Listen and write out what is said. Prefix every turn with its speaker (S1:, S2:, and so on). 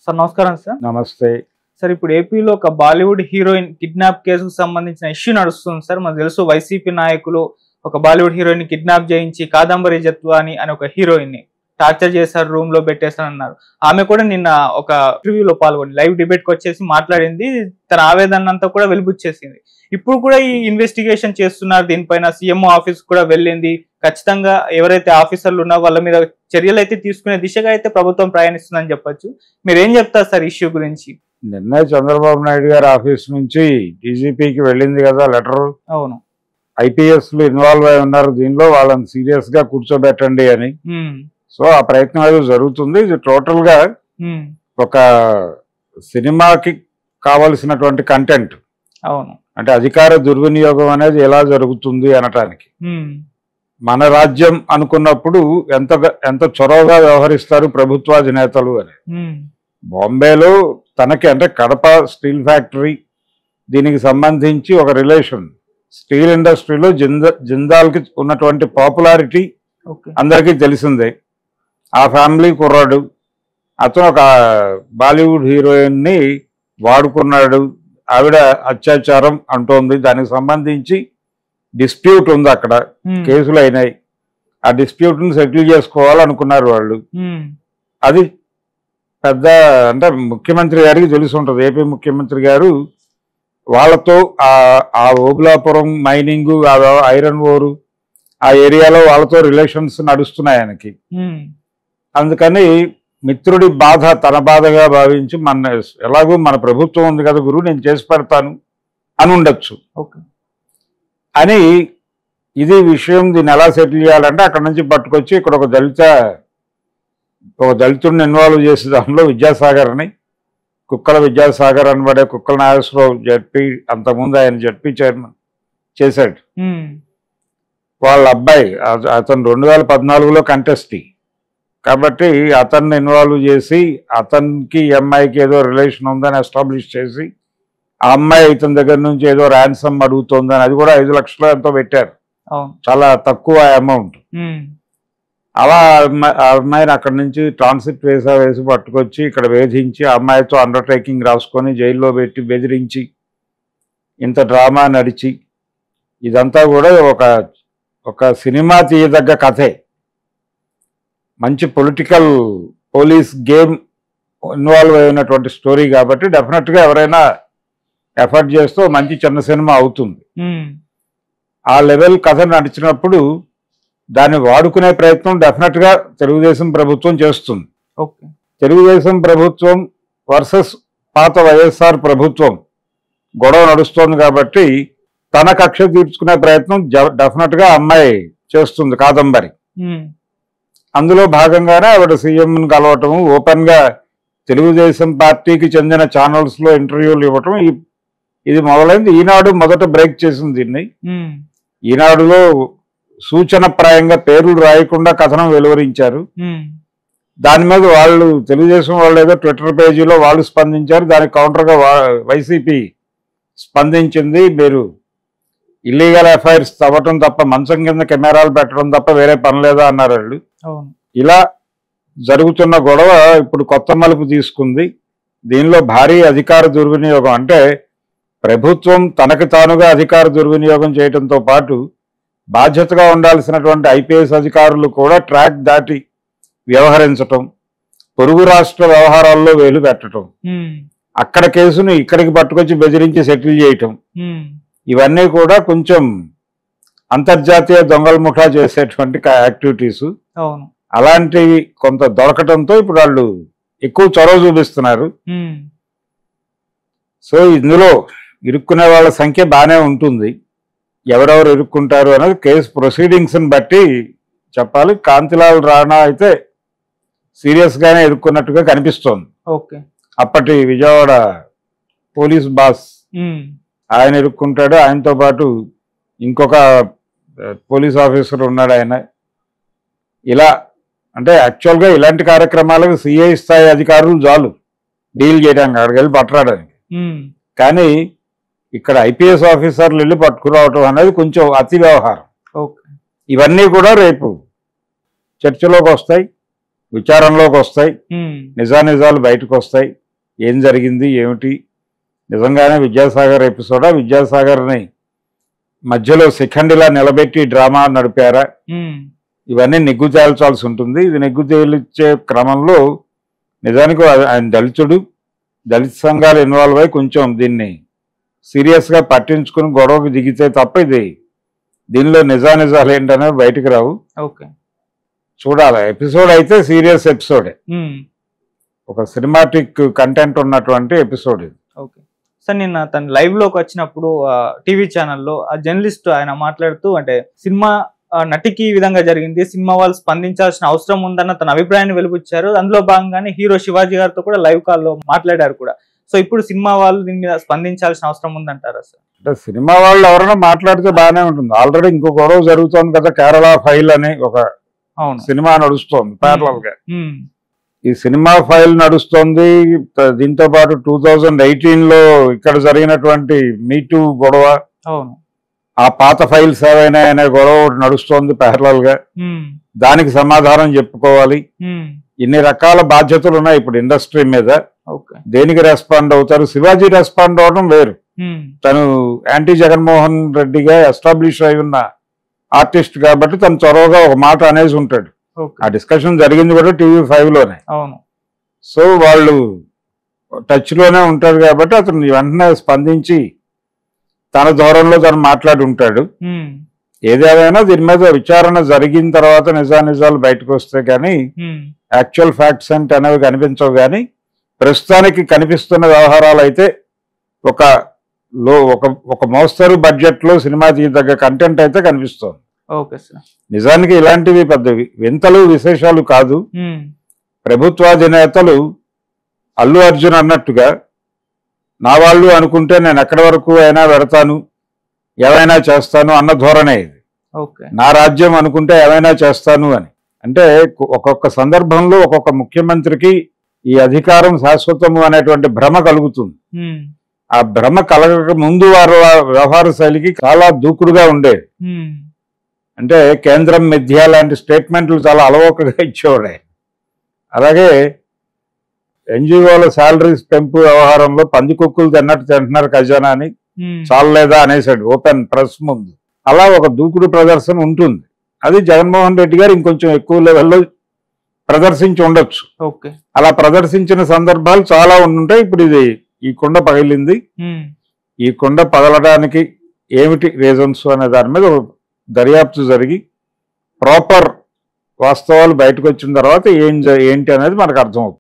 S1: Sir నమస్కారం sir.
S2: నమస్తే
S1: sir, ఇప్పుడు ఏపీలో ఒక బాలీవుడ్ హీరోయిన్ కిడ్నాప్ కేసుకు సంబంధించిన ఇష్యూ నడుస్తుంది సార్. మనకు తెలుసు వైసీపీ నాయకులు ఒక బాలీవుడ్ హీరోయిన్ కిడ్నాప్ చేయించి కాదంబరి జత్వాని అనే ఒక హీరోయిన్ ని టార్చర్ చేశారు, రూమ్ లో పెట్టేస్తానన్నారు. ఆమె కూడా నిన్న ఒక ఇంటర్వ్యూలో పాల్గొని లైవ్ డిబేట్ కి వచ్చేసి మాట్లాడింది, తన ఆవేదన అంతా కూడా వెలిబుచ్చేసింది. ఇప్పుడు కూడా ఈ ఇన్వెస్టిగేషన్ చేస్తున్నారు దీనిపైన, సీఎం ఆఫీస్ కూడా వెళ్ళింది. ఖచ్చితంగా ఎవరైతే ఆఫీసర్లు ఉన్నారో వాళ్ళ మీద చర్యలు అయితే తీసుకునే దిశగా అయితే ప్రభుత్వం ప్రయాణిస్తుందని చెప్పొచ్చు. మీరు ఏం చెప్తారు సార్ ఇష్యూ గురించి?
S2: నిన్న చంద్రబాబు నాయుడు గారి ఆఫీస్ నుంచి డీజీపీకి వెళ్ళింది కదా లెటర్.
S1: అవును,
S2: ఐపీఎస్లు ఇన్వాల్వ్ అయి ఉన్నారు దీనిలో, వాళ్ళని సీరియస్ గా కూర్చోబెట్టండి అని. సో ఆ ప్రయత్నం ఏదో జరుగుతుంది. ఇది టోటల్ గా ఒక సినిమాకి కావలసినటువంటి కంటెంట్.
S1: అవును,
S2: అంటే అధికార దుర్వినియోగం అనేది ఎలా జరుగుతుంది అనటానికి. మన రాజ్యం అనుకున్నప్పుడు ఎంత చొరవగా వ్యవహరిస్తారు ప్రభుత్వాధినేతలు అని. బాంబేలో తనకి అంటే కడప స్టీల్ ఫ్యాక్టరీ దీనికి సంబంధించి ఒక రిలేషన్, స్టీల్ ఇండస్ట్రీలో జిందాల్కి ఉన్నటువంటి పాపులారిటీ అందరికీ తెలిసిందే. ఆ ఫ్యామిలీ కుర్రాడు, అతను ఒక బాలీవుడ్ హీరోయిన్ ని వాడుకున్నాడు, ఆవిడ అత్యాచారం అంటోంది. దానికి సంబంధించి డిస్ప్యూట్ ఉంది, అక్కడ కేసులు అయినాయి. ఆ డిస్ప్యూట్ ని సెటిల్ చేసుకోవాలనుకున్నారు వాళ్ళు. అది పెద్ద అంటే ముఖ్యమంత్రి గారికి తెలిసి ఉంటుంది. ఏపీ ముఖ్యమంత్రి గారు వాళ్ళతో ఆ ఓబులాపురం మైనింగ్, ఐరన్ ఓరు ఆ ఏరియాలో వాళ్ళతో రిలేషన్స్ నడుస్తున్నాయి ఆయనకి. అందుకని మిత్రుడి బాధ తన బాధగా భావించి ఎలాగో మన ప్రభుత్వం ఉంది కదా గురువు, నేను చేసి పెడతాను అని ఉండొచ్చు అని. ఇది విషయం. దీన్ని ఎలా సెటిల్ చేయాలంటే అక్కడ నుంచి పట్టుకొచ్చి ఇక్కడ ఒక దళితుడిని ఇన్వాల్వ్ చేసే దానిలో విద్యాసాగర్ని, కుక్కల విద్యాసాగర్ అనబడే కుక్కల నాగేశ్వరరావు జడ్పీ, అంతకుముందు ఆయన జడ్పీ చైర్మన్ చేశాడు. వాళ్ళ అబ్బాయి అతను 2014లో కంటెస్టీ కాబట్టి అతన్ని ఇన్వాల్వ్ చేసి అతనికి అమ్మాయికి ఏదో రిలేషన్ ఉందని ఎస్టాబ్లిష్ చేసి ఆ అమ్మాయి ఇతని దగ్గర నుంచి ఏదో ర్యాన్సమ్ అడుగుతోందని, అది కూడా 5 లక్షలు ఎంతో పెట్టారు, చాలా తక్కువ అమౌంట్. అలా ఆ అమ్మాయిని అక్కడి నుంచి ట్రాన్సిట్ వేసి పట్టుకొచ్చి ఇక్కడ వేధించి ఆ అమ్మాయితో అండర్టేకింగ్ రాసుకొని జైల్లో పెట్టి బెదిరించి ఇంత డ్రామా నడిచి ఇదంతా కూడా ఒక సినిమా తీయదగ్గ కథే. మంచి పొలిటికల్ పోలీస్ గేమ్ ఇన్వాల్వ్ అయినటువంటి స్టోరీ కాబట్టి డెఫినెట్గా ఎవరైనా ఎఫర్ట్ చేస్తూ మంచి చిన్న సినిమా అవుతుంది. ఆ లెవెల్ కథ నడిచినప్పుడు దాన్ని వాడుకునే ప్రయత్నం డెఫినెట్గా తెలుగుదేశం ప్రభుత్వం చేస్తుంది. తెలుగుదేశం ప్రభుత్వం వర్సెస్ పాత వైఎస్ఆర్ ప్రభుత్వం గొడవ నడుస్తోంది కాబట్టి తన కక్ష తీర్చుకునే ప్రయత్నం డెఫినెట్గా అమ్మాయి చేస్తుంది, కాదంబరి. అందులో భాగంగానే ఆవిడ సీఎంని కలవటము, ఓపెన్గా తెలుగుదేశం పార్టీకి చెందిన ఛానల్స్లో ఇంటర్వ్యూలు ఇవ్వటం, ఇది మొదలైంది. ఈనాడు మొదట బ్రేక్ చేసింది దీన్ని. ఈనాడులో సూచనప్రాయంగా పేర్లు రాయకుండా కథనం వెలువరించారు. దాని మీద వాళ్ళు తెలుగుదేశం వాళ్ళు ఏదో ట్విట్టర్ పేజీలో వాళ్ళు స్పందించారు. దానికి కౌంటర్గా వైసీపీ స్పందించింది, మీరు ఇల్లీగల్ అఫైర్స్ తవ్వటం తప్ప, మంచం కింద కెమెరాలు పెట్టడం తప్ప వేరే పని లేదా అన్నారు వాళ్ళు. ఇలా జరుగుతున్న గొడవ ఇప్పుడు కొత్త మలుపు తీసుకుంది. దీనిలో భారీ అధికార దుర్వినియోగం, అంటే ప్రభుత్వం తనకు తానుగా అధికార దుర్వినియోగం చేయడంతో పాటు బాధ్యతగా ఉండాల్సినటువంటి ఐపీఎస్ అధికారులు కూడా ట్రాక్ దాటి వ్యవహరించటం, పొరుగు రాష్ట్ర వ్యవహారాల్లో వేలు పెట్టడం, అక్కడ కేసును ఇక్కడికి పట్టుకొచ్చి బెదిరించి సెటిల్ చేయటం, ఇవన్నీ కూడా కొంచెం అంతర్జాతీయ దొంగల ముఠా చేసేటువంటి యాక్టివిటీస్. అలాంటివి కొంత దొరకటంతో ఇప్పుడు వాళ్ళు ఎక్కువ చొరవ చూపిస్తున్నారు. సో ఇందులో ఇరుక్కునే వాళ్ళ సంఖ్య బాగానే ఉంటుంది. ఎవరెవరు ఇరుక్కుంటారు అనేది కేసు ప్రొసీడింగ్స్ని బట్టి చెప్పాలి. కాంతిలాల్ రాణా అయితే సీరియస్ గానే ఇరుక్కున్నట్టుగా కనిపిస్తోంది. అప్పటి విజయవాడ పోలీస్ బాస్ ఆయన ఇరుక్కుంటాడు, ఆయనతో పాటు ఇంకొక పోలీస్ ఆఫీసర్ ఉన్నాడు ఆయన. ఇలా అంటే యాక్చువల్గా ఇలాంటి కార్యక్రమాలకు సిఐ స్థాయి అధికారులు చాలు డీల్ చేయడానికి, అక్కడికి వెళ్ళి పట్టడానికి. కానీ ఇక్కడ ఐపీఎస్ ఆఫీసర్లు వెళ్ళి పట్టుకురావటం అనేది కొంచెం అతి వ్యవహారం. ఇవన్నీ కూడా రేపు చర్చలోకి వస్తాయి. విచారణలోకి వస్తాయి, నిజానిజాలు బయటకు వస్తాయి, ఏం జరిగింది ఏమిటి, నిజంగానే విద్యాసాగర్ ఎపిసోడా, విద్యాసాగర్ని మధ్యలో శిఖండిలా నిలబెట్టి డ్రామా నడిపారా, ఇవన్నీ నిగ్గు తేల్చాల్సి ఉంటుంది. ఇది నిగ్గు తేల్చే క్రమంలో నిజానికి ఆయన దళితుడు, దళిత సంఘాలు ఇన్వాల్వ్ అయ్యి కొంచెం దీన్ని సీరియస్గా పట్టించుకుని గొడవకు దిగితే తప్ప దీనిలో నిజానిజాలు ఏంటనేవి బయటకు రావు.
S1: ఓకే,
S2: చూడాలి. ఎపిసోడ్ అయితే సీరియస్ ఎపిసోడే, ఒక సినిమాటిక్ కంటెంట్ ఉన్నటువంటి ఎపిసోడ్ ఇది.
S1: ఓకే సార్, నిన్న తను లైవ్ లోకి వచ్చినప్పుడు టీవీ ఛానల్లో ఆ జర్నలిస్ట్ ఆయన మాట్లాడుతూ, అంటే సినిమా నటికి ఈ విధంగా జరిగింది, సినిమా వాళ్ళు స్పందించాల్సిన అవసరం ఉందన్న తన అభిప్రాయాన్ని వెలుబుచ్చారు. అందులో భాగంగానే హీరో శివాజీ గారితో కూడా లైవ్ కాల్లో మాట్లాడారు కూడా. సో ఇప్పుడు సినిమా వాళ్ళు దీని మీద స్పందించాల్సిన అవసరం ఉందంటారా సార్?
S2: అంటే సినిమా వాళ్ళు ఎవరైనా మాట్లాడితే బాగానే ఉంటుంది. ఆల్రెడీ ఇంకో గొడవ జరుగుతోంది కదా, కేరళ ఫైల్ అని ఒక సినిమా నడుస్తోంది ప్యారలల్ గా. ఈ సినిమా ఫైల్ నడుస్తోంది, దీంతో పాటు 2018లో ఇక్కడ జరిగినటువంటి మీటూ గొడవ, ఆ పాత ఫైల్స్ ఏవైనా అనే గొడవ నడుస్తోంది ప్యారలల్ గా. దానికి సమాధానం చెప్పుకోవాలి. ఇన్ని రకాల బాధ్యతలు ఉన్నాయి ఇప్పుడు ఇండస్ట్రీ మీద. దేనికి రెస్పాండ్ అవుతారు? శివాజీ రెస్పాండ్ అవడం వేరు, తను యాంటీ జగన్మోహన్ రెడ్డిగా ఎస్టాబ్లిష్ అయి ఉన్న ఆర్టిస్ట్ కాబట్టి తను త్వరగా ఒక మాట అనేసి ఉంటాడు. ఆ డిస్కషన్ జరిగింది కూడా TV5 లోనే. సో వాళ్ళు టచ్ లోనే ఉంటారు కాబట్టి అతను వెంటనే స్పందించి తన ధోరణిలో తను మాట్లాడి ఉంటాడు. ఏదేమైనా దీని మీద విచారణ జరిగిన తర్వాత నిజానిజాలు బయటకు వస్తే కానీ యాక్చువల్ ఫ్యాక్ట్స్ అంటే అనేవి కనిపించవు. కానీ ప్రస్తుతానికి కనిపిస్తున్న వ్యవహారాలు అయితే ఒక మోస్తరు బడ్జెట్ లో సినిమా తీయదగ్గ కంటెంట్ అయితే కనిపిస్తోంది. నిజానికి ఇలాంటివి పెద్ద వింతలు విశేషాలు కాదు. ప్రభుత్వాధినేతలు అల్లు అర్జున్ అన్నట్టుగా నా వాళ్ళు అనుకుంటే నేను ఎక్కడి వరకు అయినా పెడతాను, ఏవైనా చేస్తాను అన్న ధోరణే ఇది. నా రాజ్యం అనుకుంటే ఏవైనా చేస్తాను అని. అంటే ఒక్కొక్క సందర్భంలో ఒక్కొక్క ముఖ్యమంత్రికి ఈ అధికారం శాశ్వతము అనేటువంటి భ్రమ కలుగుతుంది. ఆ భ్రమ కలగక ముందు వారి వ్యవహార శైలికి చాలా దూకుడుగా ఉండేది. అంటే కేంద్రం మిథ్య లాంటి స్టేట్మెంట్లు చాలా అలవోకగా ఇచ్చేవాడే. అలాగే NGOల శాలరీస్ పెంపు వ్యవహారంలో పందికొక్కులు తిన్నట్టు తింటున్నారు ఖజానా అని చాలలేదా అనేసాడు ఓపెన్ ప్రెస్ ముందు. అలా ఒక దూకుడు ప్రదర్శన ఉంటుంది. అది జగన్మోహన్ రెడ్డి గారు ఇంకొంచెం ఎక్కువ లెవెల్లో ప్రదర్శించి ఉండొచ్చు. అలా ప్రదర్శించిన సందర్భాలు చాలా ఉండుంటాయి. ఇప్పుడు ఈ కుండ పగిలింది. ఈ కుండ పగలడానికి ఏమిటి రీజన్స్ అనే దాని మీద దర్యాప్తు జరిగి ప్రాపర్ వాస్తవాలు బయటకు వచ్చిన తర్వాత ఏంటి అనేది మనకు అర్థమవుతుంది.